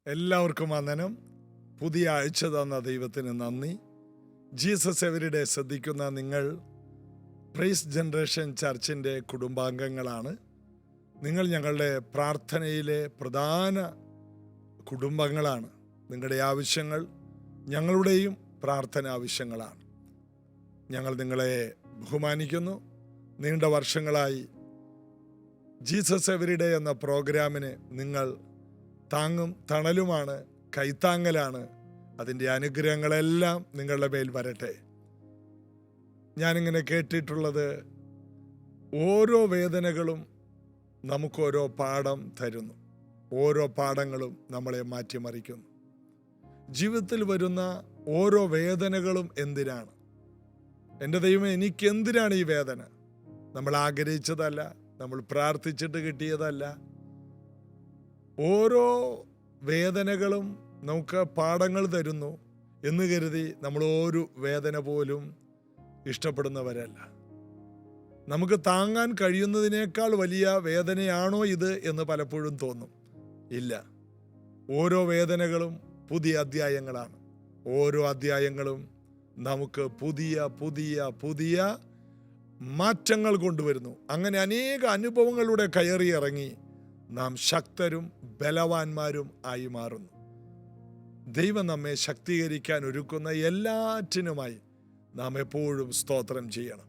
എല്ലാവർക്കും വന്ദനം. പുതിയ ആഴ്ച തന്ന ദൈവത്തിന് നന്ദി. ജീസസ് എവരിഡേ ശ്രദ്ധിക്കുന്ന നിങ്ങൾ പ്രൈസ് ജനറേഷൻ ചർച്ചിൻ്റെ കുടുംബാംഗങ്ങളാണ്. നിങ്ങൾ ഞങ്ങളുടെ പ്രാർത്ഥനയിലെ പ്രധാന കുടുംബങ്ങളാണ്. നിങ്ങളുടെ ആവശ്യങ്ങൾ ഞങ്ങളുടെയും പ്രാർത്ഥന ആവശ്യങ്ങളാണ്. ഞങ്ങൾ നിങ്ങളെ ബഹുമാനിക്കുന്നു. നീണ്ട വർഷങ്ങളായി ജീസസ് എവരിഡേ എന്ന പ്രോഗ്രാമിന് നിങ്ങൾ താങ്ങും തണലുമാണ്, കൈത്താങ്ങലാണ്. അതിൻ്റെ അനുഗ്രഹങ്ങളെല്ലാം നിങ്ങളുടെ മേൽ വരട്ടെ. ഞാനിങ്ങനെ കേട്ടിട്ടുള്ളത്, ഓരോ വേദനകളും നമുക്കോരോ പാഠം തരുന്നു. ഓരോ പാഠങ്ങളും നമ്മളെ മാറ്റിമറിക്കുന്നു. ജീവിതത്തിൽ വരുന്ന ഓരോ വേദനകളും എന്തിനാണ്? എൻ്റെ ദൈവമേ, എനിക്കെന്തിനാണ് ഈ വേദന? നമ്മൾ ആഗ്രഹിച്ചതല്ല, നമ്മൾ പ്രാർത്ഥിച്ചിട്ട് കിട്ടിയതല്ല. ഓരോ വേദനകളും നമുക്ക് പാഠങ്ങൾ തരുന്നു എന്ന് കരുതി നമ്മൾ ഒരു വേദന പോലും ഇഷ്ടപ്പെടുന്നവരല്ല. നമുക്ക് താങ്ങാൻ കഴിയുന്നതിനേക്കാൾ വലിയ വേദനയാണോ ഇത് എന്ന് പലപ്പോഴും തോന്നും. ഇല്ല, ഓരോ വേദനകളും പുതിയ അധ്യായങ്ങളാണ്. ഓരോ അധ്യായങ്ങളും നമുക്ക് പുതിയ പുതിയ പുതിയ മാറ്റങ്ങൾ കൊണ്ടുവരുന്നു. അങ്ങനെ അനേക അനുഭവങ്ങളുടെ കയറിയിറങ്ങി നാം ശക്തരും ബലവാന്മാരും ആയി മാറുന്നു. ദൈവം നമ്മെ ശക്തീകരിക്കാൻ ഒരുക്കുന്ന എല്ലാറ്റിനുമായി നാം എപ്പോഴും സ്തോത്രം ചെയ്യണം.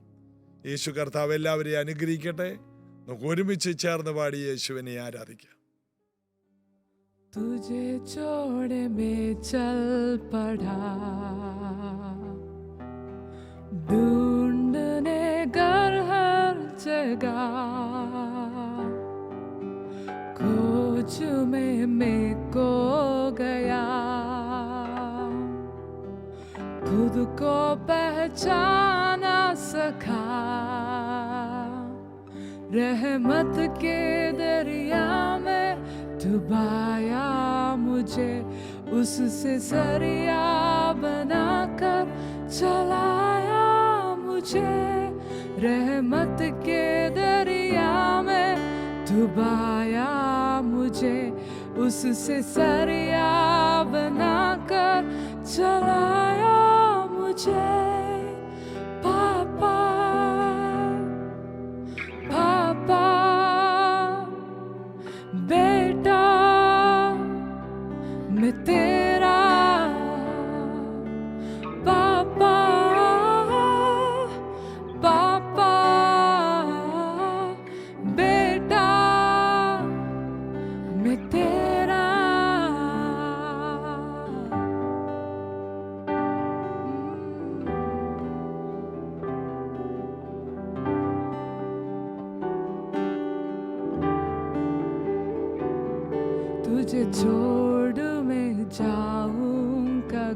യേശു കർത്താവ് എല്ലാവരെയും അനുഗ്രഹിക്കട്ടെ. നമുക്ക് ഒരുമിച്ച് ചേർന്ന് പാടി യേശുവിനെ ആരാധിക്കാം. तुझे छोड़ में चल पड़ा, ढूंढने घर हर जगह, खोज में को गया, खुद को पहचाना सका, रहमत के दरिया में डुबाया मुझे, उससे सरिया बनाकर चलाया मुझे, रहमत के दरिया में डुबाया मुझे, उससे सरिया बनाकर चलाया मुझे। पापा पापा बेटा मैं तेरा, पापा पापा बेटा मैं तेरा। तुझे छोड़ मैं जाऊंगा,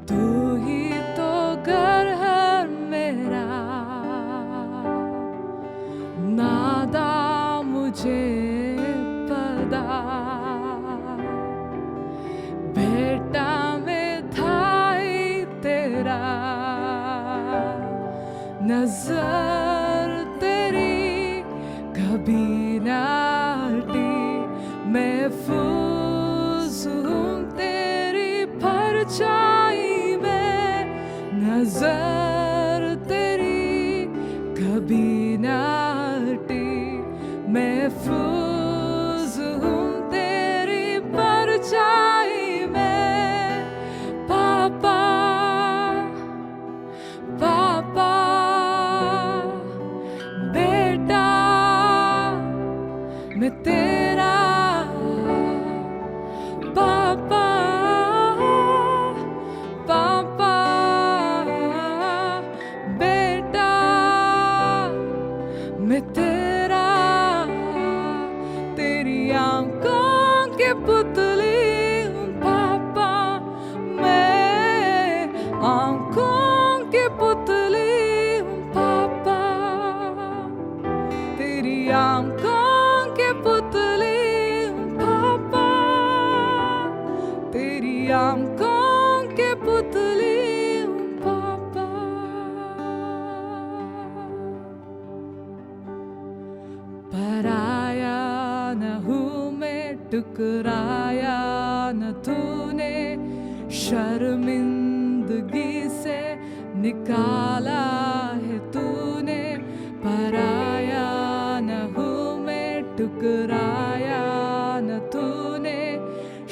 तू ही तो घर है मेरा, नादा मुझे पदा, बेटा में था ही तेरा, नजर तेरी कभी ना हटी, महफूज हूँ तेरी परछाई में, नजर तेरी कभी ना हटी, महफूज हूँ तेरी परछाई में। पापा पापा बेटा मैं तेरा, पापा पापा बेटा मैं तेरा, तेरी आंखों के पुतली हूँ पापा, मैं आंखों के पुतली हूँ पापा, तेरी आंखों के पुतली हूँ पापा, तेरी आंखों के पुतली हूँ पापा। पराया न हूँ मैं ठुकराया न तूने, शर्मिंदगी से निकाला है तूने, पराया न हूँ मैं, ठुकराया न तूने,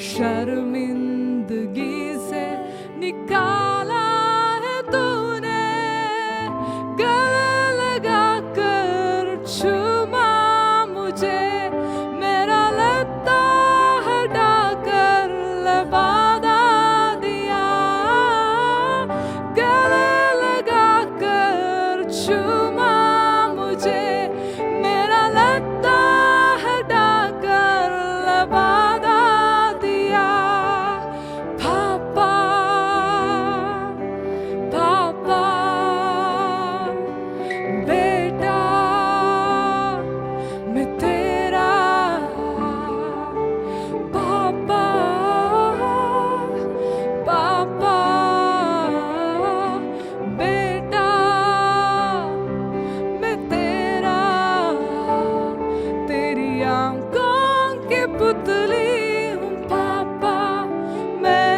शर्मिंदगी से निकाला है तूने, गले लगा कर चूमा मुझे, मेरा लता हटा कर लबादा दिया, गले लगा कर चूमा मुझे, मेरा लता हटा कर लबादा दिया। पापा पापा बेटा मैं तेरा, पापा पापा बेटा मैं तेरा, तेरी आंखों की पुतली हूँ पापा, मैं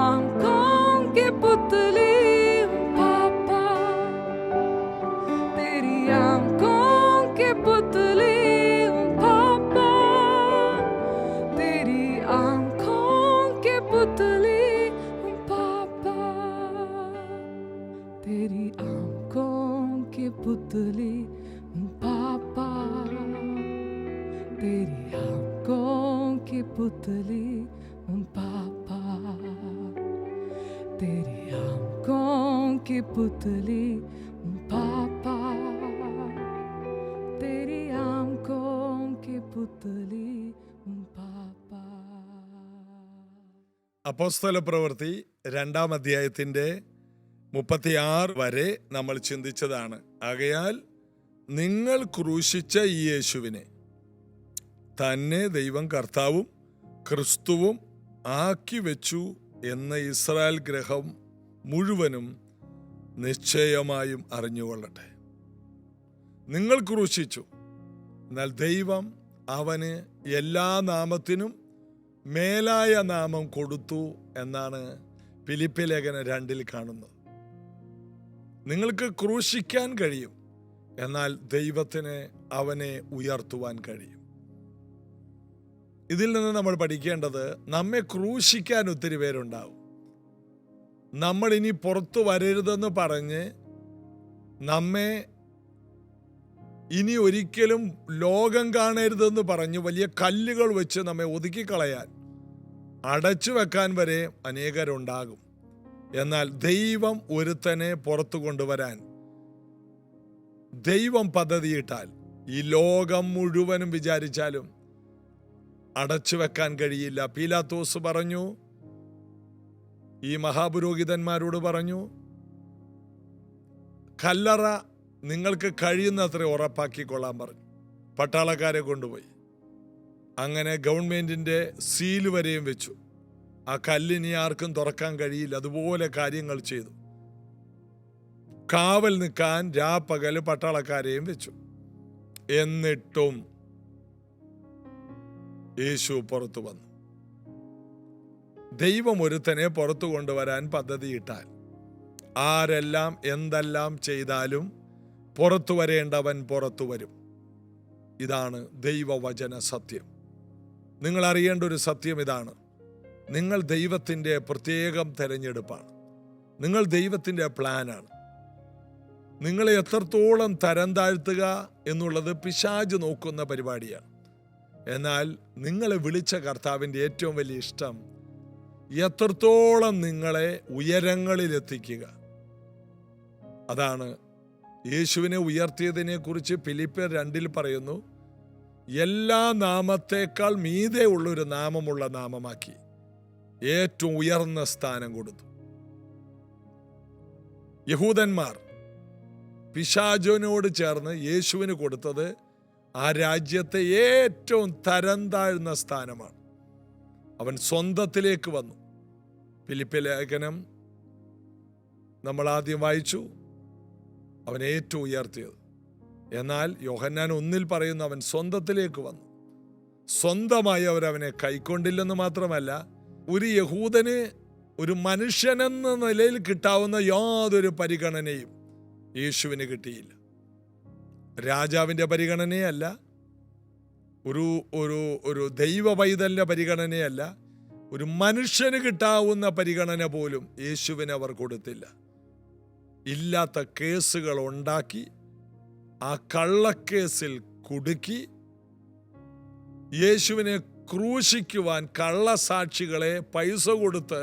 आंखों की पुतली हूँ पापा, तेरी आंखों की पुतली हूँ पापा, तेरी आंखों की पुतली हूँ पापा, तेरी आंखों की पुतली हूँ पापा, तेरी आंखों की पुतली हूँ पापा, तेरी आंखों की पुतली हूँ पापा, तेरी आंखों की पुतली हूँ पापा. അപ്പോസ്തല പ്രവൃത്തി 2-ാം അധ്യായത്തിന്റെ 36 വരെ നമ്മൾ ചിന്തിച്ചതാണ്. ആകയാൽ നിങ്ങൾ ക്രൂശിച്ച ഈ യേശുവിനെ തന്നെ ദൈവം കർത്താവും ക്രിസ്തുവും ആക്കി വെച്ചു എന്ന് ഇസ്രായേൽ ഗ്രഹം മുഴുവനും നിശ്ചയമായും അറിഞ്ഞുകൊള്ളട്ടെ. നിങ്ങൾ ക്രൂശിച്ചു, എന്നാൽ ദൈവം അവന് എല്ലാ നാമത്തിനും മേലായ നാമം കൊടുത്തു എന്നാണ് ഫിലിപ്പി ലേഖനം 2-ൽ കാണുന്നത്. നിങ്ങൾക്ക് ക്രൂശിക്കാൻ കഴിയും, എന്നാൽ ദൈവത്തിന് അവനെ ഉയർത്തുവാൻ കഴിയും. ഇതിൽ നിന്ന് നമ്മൾ പഠിക്കേണ്ടത്, നമ്മെ ക്രൂശിക്കാൻ ഒത്തിരി പേരുണ്ടാവും. നമ്മൾ ഇനി പുറത്തു വരരുതെന്ന് പറഞ്ഞ് നമ്മെ ഇനി ഒരിക്കലും ലോകം കാണരുതെന്ന് പറഞ്ഞ് വലിയ കല്ലുകൾ വെച്ച് നമ്മെ ഒതുക്കിക്കളയാൻ, അടച്ചു വെക്കാൻ വരെ അനേകരുണ്ടാകും. എന്നാൽ ദൈവം ഒരുത്തനെ പുറത്തു കൊണ്ടുവരാൻ ദൈവം പദ്ധതിയിട്ടാൽ ഈ ലോകം മുഴുവനും വിചാരിച്ചാലും അടച്ചു വെക്കാൻ കഴിയില്ല. പീലാത്തോസ് പറഞ്ഞു, ഈ മഹാപുരോഹിതന്മാരോട് പറഞ്ഞു, കല്ലറ നിങ്ങൾക്ക് കഴിയുന്നത്ര ഉറപ്പാക്കിക്കൊള്ളാൻ പറഞ്ഞു. പട്ടാളക്കാരെ കൊണ്ടുപോയി. അങ്ങനെ ഗവൺമെന്റിന്റെ സീൽ വരെയും വെച്ചു. ആ കല്ലിനി ആർക്കും തുറക്കാൻ കഴിയില്ല. അതുപോലെ കാര്യങ്ങൾ ചെയ്തു. കാവൽ നിൽക്കാൻ രാപ്പകല് പട്ടാളക്കാരെയും വെച്ചു. എന്നിട്ടും യേശു പുറത്തു വന്നു. ദൈവം ഒരുത്തനെ പുറത്തു കൊണ്ടുവരാൻ പദ്ധതിയിട്ടാൽ ആരെല്ലാം എന്തെല്ലാം ചെയ്താലും പുറത്തു വരേണ്ടവൻ പുറത്തു വരും. ഇതാണ് ദൈവവചന സത്യം. നിങ്ങൾ അറിയേണ്ട ഒരു സത്യം ഇതാണ്: നിങ്ങൾ ദൈവത്തിൻ്റെ പ്രത്യേകം തെരഞ്ഞെടുപ്പാണ്. നിങ്ങൾ ദൈവത്തിൻ്റെ പ്ലാനാണ്. നിങ്ങളെ എത്രത്തോളം തരം താഴ്ത്തുക എന്നുള്ളത് പിശാച് നോക്കുന്ന പരിപാടിയാണ്. എന്നാൽ നിങ്ങളെ വിളിച്ച കർത്താവിൻ്റെ ഏറ്റവും വലിയ ഇഷ്ടം എത്രത്തോളം നിങ്ങളെ ഉയരങ്ങളിലെത്തിക്കുക. അതാണ് യേശുവിനെ ഉയർത്തിയതിനെ കുറിച്ച് ഫിലിപ്പിയർ 2-ൽ പറയുന്നു, എല്ലാ നാമത്തേക്കാൾ മീതെ ഉള്ളൊരു നാമമുള്ള നാമമാക്കി ഏറ്റവും ഉയർന്ന സ്ഥാനം കൊടുത്തു. യഹൂദന്മാർ പിശാചിനോട് ചേർന്ന് യേശുവിന് കൊടുത്തത് ആ രാജ്യത്തെ ഏറ്റവും തരം താഴ്ന്ന സ്ഥാനമാണ്. അവൻ സ്വന്തത്തിലേക്ക് വന്നു. ഫിലിപ്പി ലേഖനം നമ്മൾ ആദ്യം വായിച്ചു, അവൻ ഏറ്റവും ഉയർത്തിയത്. എന്നാൽ യോഹന്നാൻ 1-ൽ പറയുന്നു, അവൻ സ്വന്തത്തിലേക്ക് വന്നു. സ്വന്തമായി അവരവനെ കൈക്കൊണ്ടില്ലെന്ന് മാത്രമല്ല, ഒരു യഹൂദന് ഒരു മനുഷ്യനെന്ന നിലയിൽ കിട്ടാവുന്ന യാതൊരു പരിഗണനയും യേശുവിന് കിട്ടിയില്ല. രാജാവിൻ്റെ പരിഗണനയല്ല, ഒരു ഒരു ഒരു ദൈവ പൈതലിൻ്റെ പരിഗണനയല്ല, ഒരു മനുഷ്യന് കിട്ടാവുന്ന പരിഗണന പോലും യേശുവിന് അവർ കൊടുത്തില്ല. ഇല്ലാത്ത കേസുകൾ ഉണ്ടാക്കി ആ കള്ളക്കേസിൽ കുടുക്കി യേശുവിനെ ക്രൂശിക്കുവാൻ കള്ളസാക്ഷികളെ പൈസ കൊടുത്ത്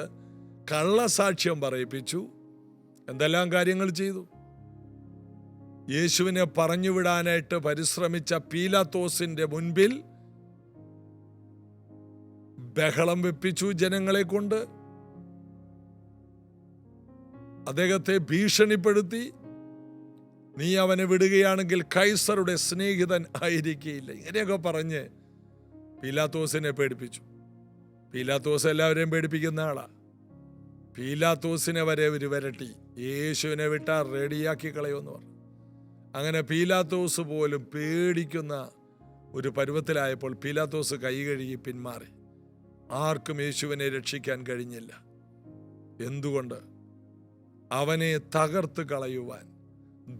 കള്ളസാക്ഷ്യം പറയിപ്പിച്ചു. എന്തെല്ലാം കാര്യങ്ങൾ ചെയ്തു. യേശുവിനെ പറഞ്ഞുവിടാനായിട്ട് പരിശ്രമിച്ച പീലാത്തോസിന്റെ മുൻപിൽ ബഹളം വെപ്പിച്ചു ജനങ്ങളെ കൊണ്ട്. അദ്ദേഹത്തെ ഭീഷണിപ്പെടുത്തി, നീ അവനെ വിടുകയാണെങ്കിൽ കൈസറുടെ സ്നേഹിതൻ ആയിരിക്കുകയില്ല, ഇങ്ങനെയൊക്കെ പറഞ്ഞ് പീലാത്തോസിനെ പേടിപ്പിച്ചു. പീലാത്തോസ് എല്ലാവരെയും പേടിപ്പിക്കുന്ന ആളാ. പീലാത്തോസിനെ വരെ ഒരു വരട്ടി, യേശുവിനെ വിട്ടാ റെഡിയാക്കി കളയുമെന്ന് പറഞ്ഞു. അങ്ങനെ പീലാത്തോസ് പോലും പേടിക്കുന്ന ഒരു പരുവത്തിലായപ്പോൾ പീലാത്തോസ് കൈ കഴുകി പിന്മാറി. ആർക്കും യേശുവിനെ രക്ഷിക്കാൻ കഴിഞ്ഞില്ല. എന്തുകൊണ്ട്? അവനെ തകർത്ത് കളയുവാൻ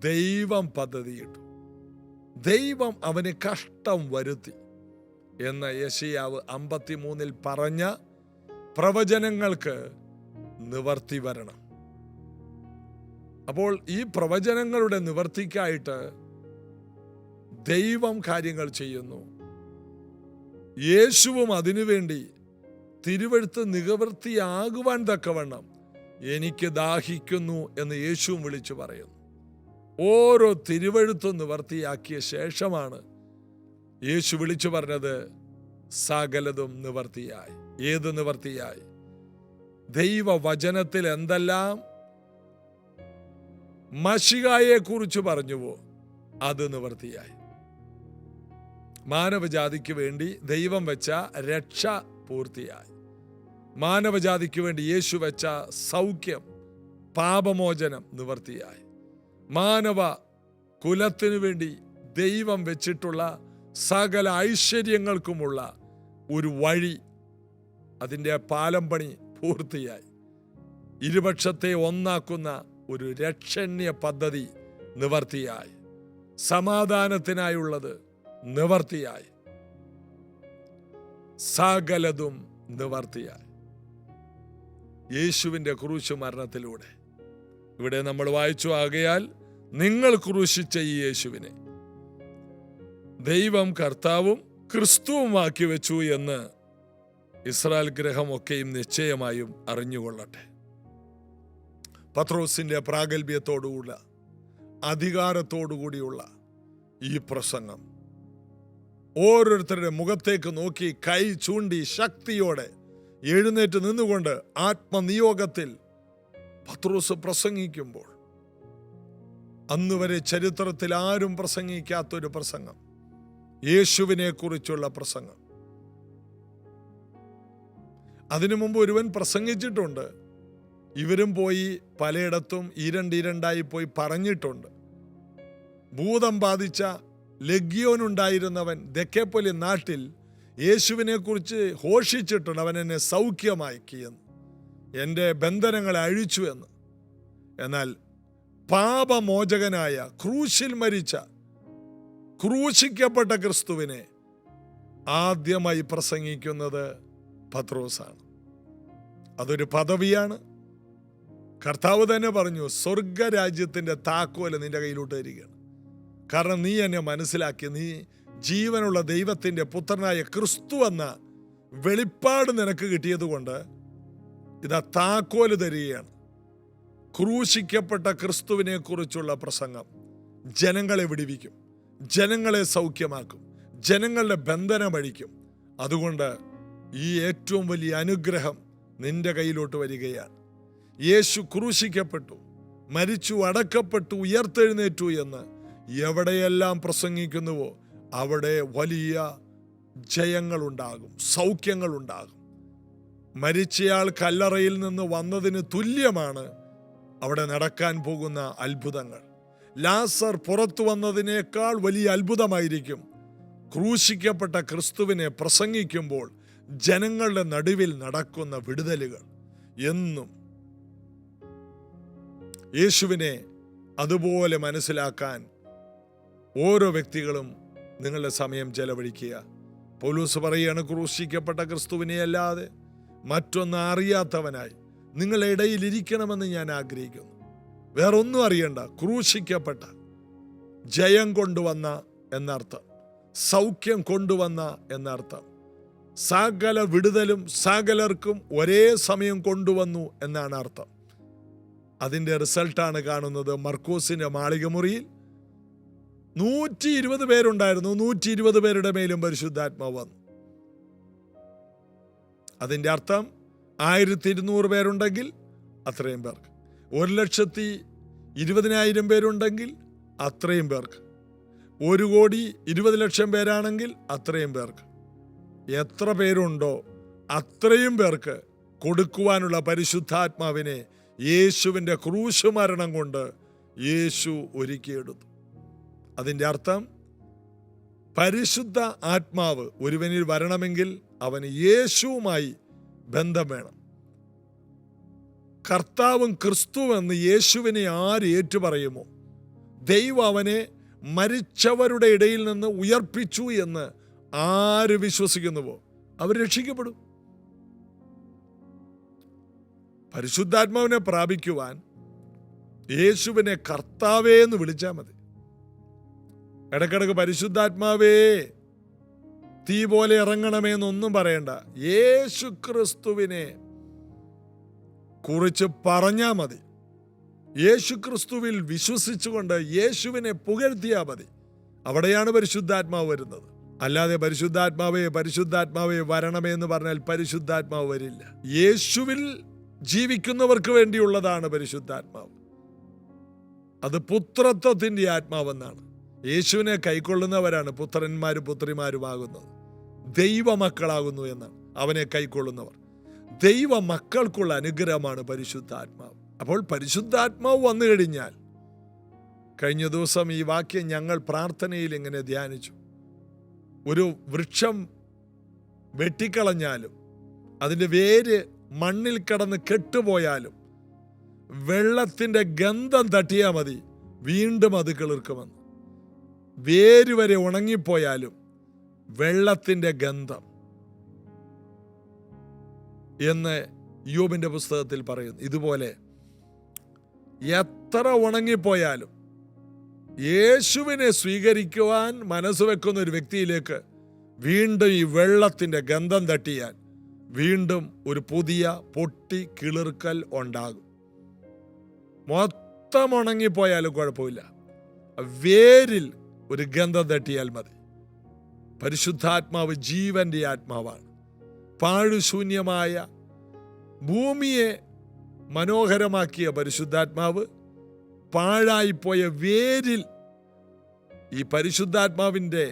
ദൈവം പദ്ധതിയിട്ടു. ദൈവം അവന് കഷ്ടം വരുത്തി എന്ന് യെശയ്യാവ് 53 പറഞ്ഞ പ്രവചനങ്ങൾക്ക് നിവർത്തി വരണം. അപ്പോൾ ഈ പ്രവചനങ്ങളുടെ നിവർത്തിക്കായിട്ട് ദൈവം കാര്യങ്ങൾ ചെയ്യുന്നു. യേശുവും അതിനുവേണ്ടി തിരുവെഴുത്ത് നിവർത്തിയാകുവാൻ തക്കവണ്ണം എനിക്ക് ദാഹിക്കുന്നു എന്ന് യേശുവും വിളിച്ചു പറയുന്നു. ഓരോ തിരുവെഴുത്തും നിവർത്തിയാക്കിയ ശേഷമാണ് യേശു വിളിച്ചു പറഞ്ഞത്, സകലതും നിവർത്തിയായി. ഏത് നിവർത്തിയായി? ദൈവവചനത്തിൽ എന്തെല്ലാം മശിഹായെ കുറിച്ച് പറഞ്ഞുവോ അത് നിവർത്തിയായി. മാനവജാതിക്ക് വേണ്ടി ദൈവം വെച്ച രക്ഷ പൂർത്തിയായി. മാനവജാതിക്ക് വേണ്ടി യേശു വെച്ച സൗഖ്യം, പാപമോചനം നിവർത്തിയായി. മാനവ കുലത്തിനു വേണ്ടി ദൈവം വെച്ചിട്ടുള്ള സകല ഐശ്വര്യങ്ങൾക്കുമുള്ള ഒരു വഴി, അതിൻ്റെ പാലം പണി പൂർത്തിയായി. ഇരുപക്ഷത്തെ ഒന്നാക്കുന്ന ഒരു രക്ഷണ്യ പദ്ധതി നിവർത്തിയായി. സമാധാനത്തിനായുള്ളത് നിവർത്തിയായി. സകലതും നിവർത്തിയായി യേശുവിൻ്റെ ക്രൂശ് മരണത്തിലൂടെ. ഇവിടെ നമ്മൾ വായിച്ചു, ആകയാൽ നിങ്ങൾ ക്രൂശിച്ച ഈ യേശുവിനെ ദൈവം കർത്താവും ക്രിസ്തുവുമാക്കി വെച്ചു എന്ന് ഇസ്രായേൽ ഗൃഹമൊക്കെയും നിശ്ചയമായും അറിഞ്ഞുകൊള്ളട്ടെ. പത്രോസിന്റെ പ്രാഗൽഭ്യത്തോടുകൂടി അധികാരത്തോടുകൂടിയുള്ള ഈ പ്രസംഗം ഓരോരുത്തരുടെ മുഖത്തേക്ക് നോക്കി കൈ ചൂണ്ടി ശക്തിയോടെ എഴുന്നേറ്റ് നിന്നുകൊണ്ട് ആത്മനിയോഗത്തിൽ പത്രോസ് പ്രസംഗിക്കുമ്പോൾ, അന്നുവരെ ചരിത്രത്തിൽ ആരും പ്രസംഗിക്കാത്തൊരു പ്രസംഗം, യേശുവിനെ കുറിച്ചുള്ള പ്രസംഗം. അതിനു മുമ്പ് ഒരുവൻ പ്രസംഗിച്ചിട്ടുണ്ട്. ഇവരും പോയി പലയിടത്തും ഇരണ്ടിരണ്ടായി പോയി പറഞ്ഞിട്ടുണ്ട്. ഭൂതം ബാധിച്ച ലഗ്യോനുണ്ടായിരുന്നവൻ ദെക്കേപ്പൊലി നാട്ടിൽ യേശുവിനെ കുറിച്ച് ഘോഷിച്ചിട്ടുണ്ട്. അവൻ എന്നെ സൗഖ്യമാക്കിയെന്ന്, എൻ്റെ ബന്ധനങ്ങളെ അഴിച്ചു എന്ന്. എന്നാൽ പാപമോചകനായ, ക്രൂശിൽ മരിച്ച, ക്രൂശിക്കപ്പെട്ട ക്രിസ്തുവിനെ ആദ്യമായി പ്രസംഗിക്കുന്നത് പത്രോസാണ്. അതൊരു പദവിയാണ്. കർത്താവ് തന്നെ പറഞ്ഞു, സ്വർഗരാജ്യത്തിൻ്റെ താക്കോല് നിന്റെ കയ്യിലോട്ട് തരികയാണ്. കാരണം നീ എന്നെ മനസ്സിലാക്കി, നീ ജീവനുള്ള ദൈവത്തിൻ്റെ പുത്രനായ ക്രിസ്തു എന്ന വെളിപ്പാട് നിനക്ക് കിട്ടിയതുകൊണ്ട് ഇതാ താക്കോല് തരികയാണ്. ക്രൂശിക്കപ്പെട്ട ക്രിസ്തുവിനെ കുറിച്ചുള്ള പ്രസംഗം ജനങ്ങളെ വിടിവിക്കും, ജനങ്ങളെ സൗഖ്യമാക്കും, ജനങ്ങളുടെ ബന്ധനം അഴിക്കും. അതുകൊണ്ട് ഈ ഏറ്റവും വലിയ അനുഗ്രഹം നിന്റെ കയ്യിലോട്ട് വരികയാണ്. യേശു ക്രൂശിക്കപ്പെട്ടു, മരിച്ചു, അടക്കപ്പെട്ടു, ഉയർത്തെഴുന്നേറ്റു എന്ന് എവിടെയെല്ലാം പ്രസംഗിക്കുന്നുവോ അവിടെ വലിയ ജയങ്ങളുണ്ടാകും, സൗഖ്യങ്ങളുണ്ടാകും. മരിച്ചയാൾ കല്ലറയിൽ നിന്ന് വന്നതിന് തുല്യമാണ് അവിടെ നടക്കാൻ പോകുന്ന അത്ഭുതങ്ങൾ. ലാസർ പുറത്തു വന്നതിനേക്കാൾ വലിയ അത്ഭുതമായിരിക്കും ക്രൂശിക്കപ്പെട്ട ക്രിസ്തുവിനെ പ്രസംഗിക്കുമ്പോൾ ജനങ്ങളുടെ നടുവിൽ നടക്കുന്ന വിടുതലുകൾ എന്നും യേശുവിനെ അതുപോലെ മനസ്സിലാക്കാൻ ഓരോ വ്യക്തികളും നിങ്ങളുടെ സമയം ചെലവഴിക്കുക. പൗലോസ് പറയുകയാണ്, ക്രൂശിക്കപ്പെട്ട ക്രിസ്തുവിനെ അല്ലാതെ മറ്റൊന്ന് അറിയാത്തവനായി നിങ്ങളുടെ ഇടയിൽ ഇരിക്കണമെന്ന് ഞാൻ ആഗ്രഹിക്കുന്നു. വേറൊന്നും അറിയണ്ട. ക്രൂശിക്കപ്പെട്ട, ജയം കൊണ്ടുവന്ന എന്നർത്ഥം, സൗഖ്യം കൊണ്ടുവന്ന എന്നർത്ഥം, സകല വിടുതലും സകലർക്കും ഒരേ സമയം കൊണ്ടുവന്നു എന്നാണ് അർത്ഥം. അതിൻ്റെ റിസൾട്ടാണ് കാണുന്നത്. മർക്കോസിന്റെ മാളികമുറിയിൽ 120 പേരുണ്ടായിരുന്നു. 120 പേരുടെ മേലും പരിശുദ്ധാത്മാവ് വന്നു. അതിൻ്റെ അർത്ഥം 1200 പേരുണ്ടെങ്കിൽ അത്രയും പേർക്ക്, 1,20,000 പേരുണ്ടെങ്കിൽ അത്രയും പേർക്ക്, 1,20,00,000 പേരാണെങ്കിൽ അത്രയും പേർക്ക്, എത്ര പേരുണ്ടോ അത്രയും പേർക്ക് കൊടുക്കുവാനുള്ള പരിശുദ്ധാത്മാവിനെ യേശുവിൻ്റെ ക്രൂശ് മരണം കൊണ്ട് യേശു ഒരുക്കിയെടുത്തു. അതിൻ്റെ അർത്ഥം, പരിശുദ്ധ ആത്മാവ് ഒരുവനിൽ വരണമെങ്കിൽ അവന് യേശുവുമായി ബന്ധം വേണം. കർത്താവും ക്രിസ്തുവെന്ന് യേശുവിനെ ആര് ഏറ്റുപറയുമോ, ദൈവം അവനെ മരിച്ചവരുടെ ഇടയിൽ നിന്ന് ഉയർപ്പിച്ചു എന്ന് ആര് വിശ്വസിക്കുന്നുവോ അവർ രക്ഷിക്കപ്പെടും. പരിശുദ്ധാത്മാവിനെ പ്രാപിക്കുവാൻ യേശുവിനെ കർത്താവേ എന്ന് വിളിച്ചാൽ മതി. ഇടക്കിടക്ക് പരിശുദ്ധാത്മാവേ തീ പോലെ ഇറങ്ങണമേ എന്നൊന്നും പറയണ്ട. യേശു ക്രിസ്തുവിനെ കുറിച്ച് പറഞ്ഞാൽ മതി. യേശു ക്രിസ്തുവിൽ വിശ്വസിച്ചുകൊണ്ട് യേശുവിനെ പുകഴ്ത്തിയാൽ മതി. അവിടെയാണ് പരിശുദ്ധാത്മാവ് വരുന്നത്. അല്ലാതെ പരിശുദ്ധാത്മാവേ പരിശുദ്ധാത്മാവേ വരണമേ എന്ന് പറഞ്ഞാൽ പരിശുദ്ധാത്മാവ് വരില്ല. യേശുവിൽ ജീവിക്കുന്നവർക്ക് വേണ്ടിയുള്ളതാണ് പരിശുദ്ധാത്മാവ്. അത് പുത്രത്വത്തിൻ്റെ ആത്മാവെന്നാണ്. യേശുവിനെ കൈക്കൊള്ളുന്നവരാണ് പുത്രന്മാരും പുത്രിമാരുമാകുന്നത്, ദൈവമക്കളാകുന്നു എന്നാണ്. അവനെ കൈക്കൊള്ളുന്നവർ ദൈവ മക്കൾക്കുള്ള അനുഗ്രഹമാണ് പരിശുദ്ധാത്മാവ്. അപ്പോൾ പരിശുദ്ധാത്മാവ് വന്നു കഴിഞ്ഞാൽ, കഴിഞ്ഞ ദിവസം ഈ വാക്യം ഞങ്ങൾ പ്രാർത്ഥനയിൽ ഇങ്ങനെ ധ്യാനിച്ചു. ഒരു വൃക്ഷം വെട്ടിക്കളഞ്ഞാലും അതിൻ്റെ വേര് മണ്ണിൽ കിടന്ന് കെട്ടുപോയാലും വെള്ളത്തിൻ്റെ ഗന്ധം തട്ടിയാൽ മതി, വീണ്ടും അത് കിളിർക്കുമെന്ന്. വേര് വരെ ഉണങ്ങിപ്പോയാലും വെള്ളത്തിൻ്റെ ഗന്ധം എന്ന് യോബിന്റെ പുസ്തകത്തിൽ പറയുന്നു. ഇതുപോലെ എത്ര ഉണങ്ങിപ്പോയാലും യേശുവിനെ സ്വീകരിക്കുവാൻ മനസ്സ് വെക്കുന്ന ഒരു വ്യക്തിയിലേക്ക് വീണ്ടും ഈ വെള്ളത്തിൻ്റെ ഗന്ധം തട്ടിയാൽ വീണ്ടും ഒരു പുതിയ പൊട്ടി കിളിർക്കൽ ഉണ്ടാകും. മൊത്തം ഉണങ്ങിപ്പോയാലും കുഴപ്പമില്ല, വേരിൽ ഒരു ഗന്ധം തട്ടിയാൽ മതി. പരിശുദ്ധാത്മാവ് ജീവന്റെ ആത്മാവാണ്. പാഴുശൂന്യമായ ഭൂമിയെ മനോഹരമാക്കിയ പരിശുദ്ധാത്മാവ് പാഴായിപ്പോയ വേരിൽ ഈ പരിശുദ്ധാത്മാവിൻ്റെ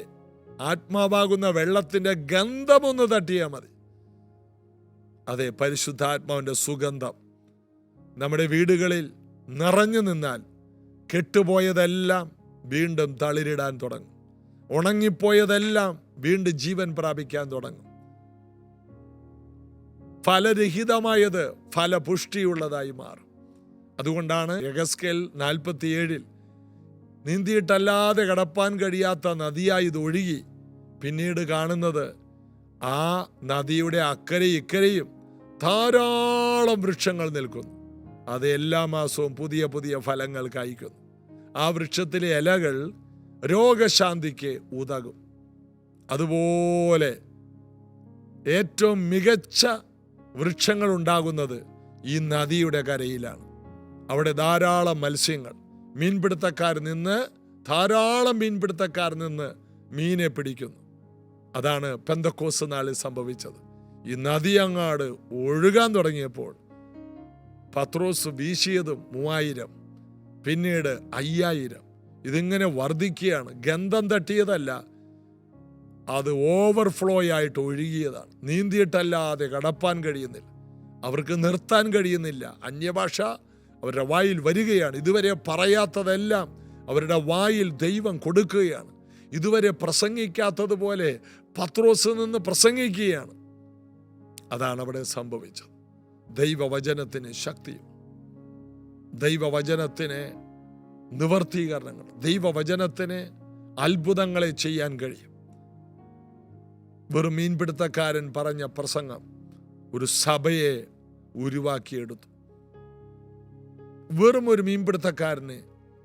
ആത്മാവാകുന്ന വെള്ളത്തിൻ്റെ ഗന്ധമൊന്ന് തട്ടിയാൽ മതി. അതെ, പരിശുദ്ധാത്മാവിൻ്റെ സുഗന്ധം നമ്മുടെ വീടുകളിൽ നിറഞ്ഞു നിന്നാൽ കെട്ടുപോയതെല്ലാം വീണ്ടും തളിരിടാൻ തുടങ്ങും. ഉണങ്ങിപ്പോയതെല്ലാം വീണ്ടും ജീവൻ പ്രാപിക്കാൻ തുടങ്ങും. ഫലരഹിതമായത് ഫലപുഷ്ടിയുള്ളതായി മാറും. അതുകൊണ്ടാണ് യെഹെസ്കേൽ 47 നീന്തിയിട്ടല്ലാതെ കടപ്പാൻ കഴിയാത്ത നദിയായി ഇത് ഒഴുകി പിന്നീട് കാണുന്നത് ആ നദിയുടെ അക്കരെ ഇക്കരെയും ധാരാളം വൃക്ഷങ്ങൾ നിൽക്കുന്നു. അത് എല്ലാ മാസവും പുതിയ പുതിയ ഫലങ്ങൾ കായ്ക്കുന്നു. ആ വൃക്ഷത്തിലെ ഇലകൾ രോഗശാന്തിക്ക് ഉതകും. അതുപോലെ ഏറ്റവും മികച്ച വൃക്ഷങ്ങൾ ഉണ്ടാകുന്നത് ഈ നദിയുടെ കരയിലാണ്. അവിടെ ധാരാളം മത്സ്യങ്ങൾ, ധാരാളം മീൻപിടുത്തക്കാർ നിന്ന് മീനെ പിടിക്കുന്നു. അതാണ് പെന്തക്കോസ്ത് നാളിൽ സംഭവിച്ചത്. ഈ നദി അങ്ങാട് ഒഴുകാൻ തുടങ്ങിയപ്പോൾ പത്രോസ് വീശിയതും 3000, പിന്നീട് 5000. ഇതിങ്ങനെ വർദ്ധിക്കുകയാണ്. ഗന്ധം തട്ടിയതല്ല, അത് ഓവർഫ്ലോ ആയിട്ട് ഒഴുകിയതാണ്. നീന്തിയിട്ടല്ലാതെ കടപ്പാൻ കഴിയുന്നില്ല, അവർക്ക് നിർത്താൻ കഴിയുന്നില്ല. അന്യഭാഷ അവരുടെ വായിൽ വരികയാണ്. ഇതുവരെ പറയാത്തതെല്ലാം അവരുടെ വായിൽ ദൈവം കൊടുക്കുകയാണ്. ഇതുവരെ പ്രസംഗിക്കാത്തതുപോലെ പത്രോസ് നിന്ന് പ്രസംഗിക്കുകയാണ്. അതാണ് അവിടെ സംഭവിച്ചത്. ദൈവവചനത്തിന് ശക്തിയും ദൈവവചനത്തിന് നിവർത്തീകരണങ്ങൾ, ദൈവവചനത്തിന് അത്ഭുതങ്ങളെ ചെയ്യാൻ കഴിയും. വെറും മീൻപിടുത്തക്കാരൻ പറഞ്ഞ പ്രസംഗം ഒരു സഭയെ ഉരുവാക്കിയെടുത്തു. വെറും ഒരു മീൻപിടുത്തക്കാരന്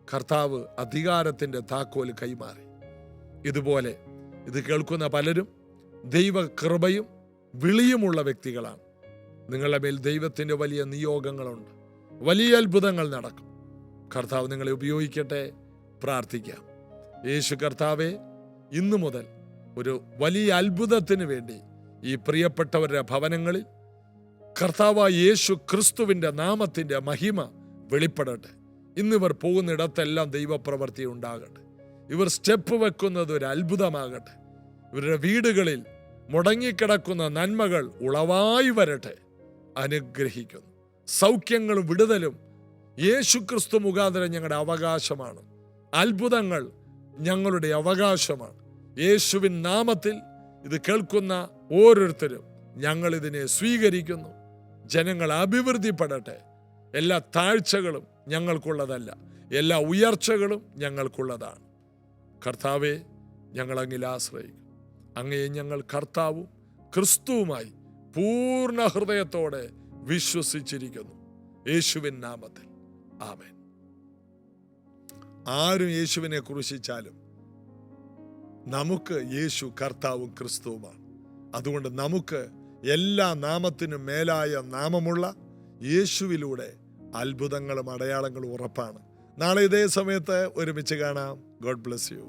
കർത്താവ് അധികാരത്തിൻ്റെ താക്കോല് കൈമാറി. ഇതുപോലെ ഇത് കേൾക്കുന്ന പലരും ദൈവകൃപയും വിളിയുമുള്ള വ്യക്തികളാണ്. നിങ്ങളുടെ മേൽ ദൈവത്തിൻ്റെ വലിയ നിയോഗങ്ങളുണ്ട്. വലിയ അത്ഭുതങ്ങൾ നടക്കും. കർത്താവ് നിങ്ങളെ ഉപയോഗിക്കട്ടെ. പ്രാർത്ഥിക്കാം. യേശു കർത്താവെ, ഇന്നു മുതൽ ഒരു വലിയ അത്ഭുതത്തിന് വേണ്ടി ഈ പ്രിയപ്പെട്ടവരുടെ ഭവനങ്ങളിൽ കർത്താവായ യേശു ക്രിസ്തുവിൻ്റെ നാമത്തിൻ്റെ മഹിമ വെളിപ്പെടട്ടെ. ഇന്നിവർ പോകുന്നിടത്തെല്ലാം ദൈവപ്രവൃത്തി ഉണ്ടാകട്ടെ. ഇവർ സ്റ്റെപ്പ് വെക്കുന്നത് ഒരു അത്ഭുതമാകട്ടെ. ഇവരുടെ വീടുകളിൽ മുടങ്ങിക്കിടക്കുന്ന നന്മകൾ ഉളവായി വരട്ടെ. അനുഗ്രഹിക്കുന്നു. സൗഖ്യങ്ങളും വിടുതലും യേശു ക്രിസ്തു മുഖാന്തരം ഞങ്ങളുടെ അവകാശമാണ്. അത്ഭുതങ്ങൾ ഞങ്ങളുടെ അവകാശമാണ്. യേശുവിൻ നാമത്തിൽ ഇത് കേൾക്കുന്ന ഓരോരുത്തരും ഞങ്ങളിതിനെ സ്വീകരിക്കുന്നു. ജനങ്ങൾ അഭിവൃദ്ധിപ്പെടട്ടെ. എല്ലാ താഴ്ചകളും ഞങ്ങൾക്കുള്ളതല്ല, എല്ലാ ഉയർച്ചകളും ഞങ്ങൾക്കുള്ളതാണ്. കർത്താവെ, ഞങ്ങൾ അങ്ങിൽ ആശ്രയിക്കും. അങ്ങയെ ഞങ്ങൾ കർത്താവും ക്രിസ്തുവുമായി പൂർണ്ണ ഹൃദയത്തോടെ വിശ്വസിച്ചിരിക്കുന്നു. യേശുവിൻ നാമത്തിൽ ആമേൻ. ആരും യേശുവിനെ ക്രൂശിച്ചാലും നമുക്ക് യേശു കർത്താവും ക്രിസ്തുവുമാണ്. അതുകൊണ്ട് നമുക്ക് എല്ലാ നാമത്തിനും മേലായ നാമമുള്ള യേശുവിലൂടെ അത്ഭുതങ്ങളും അടയാളങ്ങളും ഉറപ്പാണ്. നാളെ ഇതേ സമയത്ത് ഒരുമിച്ച് കാണാം. God bless you.